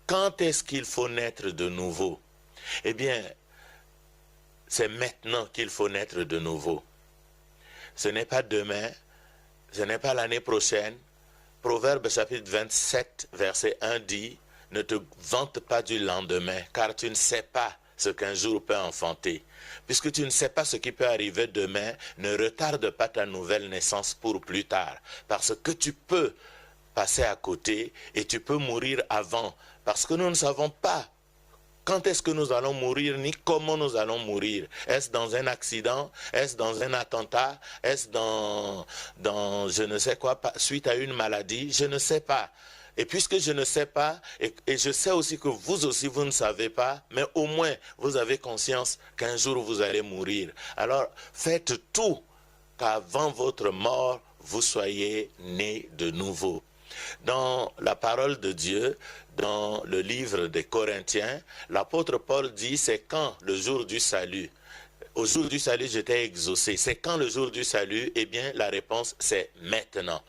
Quand est-ce qu'il faut naître de nouveau? Eh bien, c'est maintenant qu'il faut naître de nouveau. Ce n'est pas demain, ce n'est pas l'année prochaine. Proverbe chapitre 27, verset 1 dit, « Ne te vante pas du lendemain, car tu ne sais pas ce qu'un jour peut enfanter. Puisque tu ne sais pas ce qui peut arriver demain, ne retarde pas ta nouvelle naissance pour plus tard, parce que tu peux passer à côté et tu peux mourir avant, parce que nous ne savons pas quand est-ce que nous allons mourir, ni comment nous allons mourir. Est-ce dans un accident? Est-ce dans un attentat? Est-ce dans je ne sais quoi, suite à une maladie? Je ne sais pas. Et puisque je ne sais pas, et je sais aussi que vous aussi, vous ne savez pas, mais au moins, vous avez conscience qu'un jour, vous allez mourir. Alors, faites tout qu'avant votre mort, vous soyez nés de nouveau. Dans la parole de Dieu, dans le livre des Corinthiens, l'apôtre Paul dit, c'est quand le jour du salut? Au jour du salut, j'étais exaucé. C'est quand le jour du salut? Eh bien, la réponse, c'est maintenant.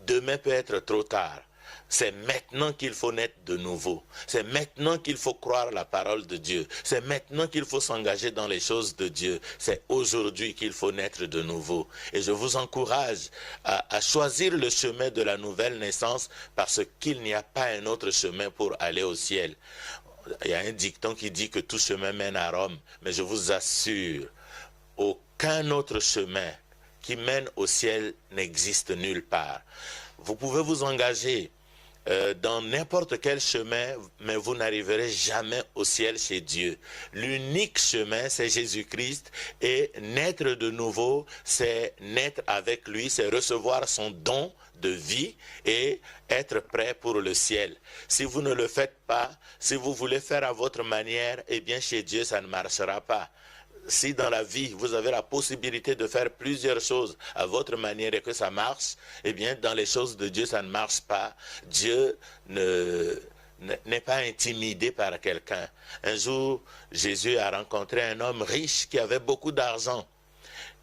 Demain peut être trop tard. C'est maintenant qu'il faut naître de nouveau. C'est maintenant qu'il faut croire la parole de Dieu. C'est maintenant qu'il faut s'engager dans les choses de Dieu. C'est aujourd'hui qu'il faut naître de nouveau. Et je vous encourage à choisir le chemin de la nouvelle naissance parce qu'il n'y a pas un autre chemin pour aller au ciel. Il y a un dicton qui dit que tout chemin mène à Rome. Mais je vous assure, aucun autre chemin qui mène au ciel n'existe nulle part. Vous pouvez vous engager dans n'importe quel chemin, mais vous n'arriverez jamais au ciel chez Dieu. L'unique chemin, c'est Jésus-Christ, et naître de nouveau, c'est naître avec lui, c'est recevoir son don de vie et être prêt pour le ciel. Si vous ne le faites pas, si vous voulez faire à votre manière, eh bien chez Dieu, ça ne marchera pas. Si dans la vie, vous avez la possibilité de faire plusieurs choses à votre manière et que ça marche, eh bien, dans les choses de Dieu, ça ne marche pas. Dieu n'est pas intimidé par quelqu'un. Un jour, Jésus a rencontré un homme riche qui avait beaucoup d'argent.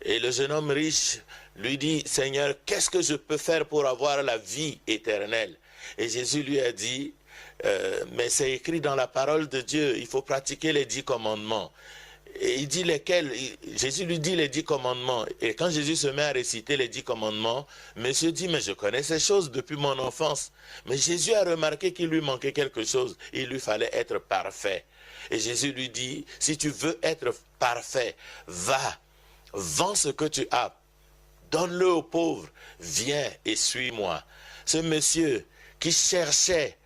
Et le jeune homme riche lui dit, « Seigneur, qu'est-ce que je peux faire pour avoir la vie éternelle ?» Et Jésus lui a dit, « Mais c'est écrit dans la parole de Dieu, il faut pratiquer les 10 commandements. » Et il dit lesquels? Jésus lui dit les 10 commandements. Et quand Jésus se met à réciter les 10 commandements, monsieur dit, mais je connais ces choses depuis mon enfance. Mais Jésus a remarqué qu'il lui manquait quelque chose. Il lui fallait être parfait. Et Jésus lui dit, si tu veux être parfait, va, vends ce que tu as, donne-le aux pauvres, viens et suis-moi. Ce monsieur qui cherchait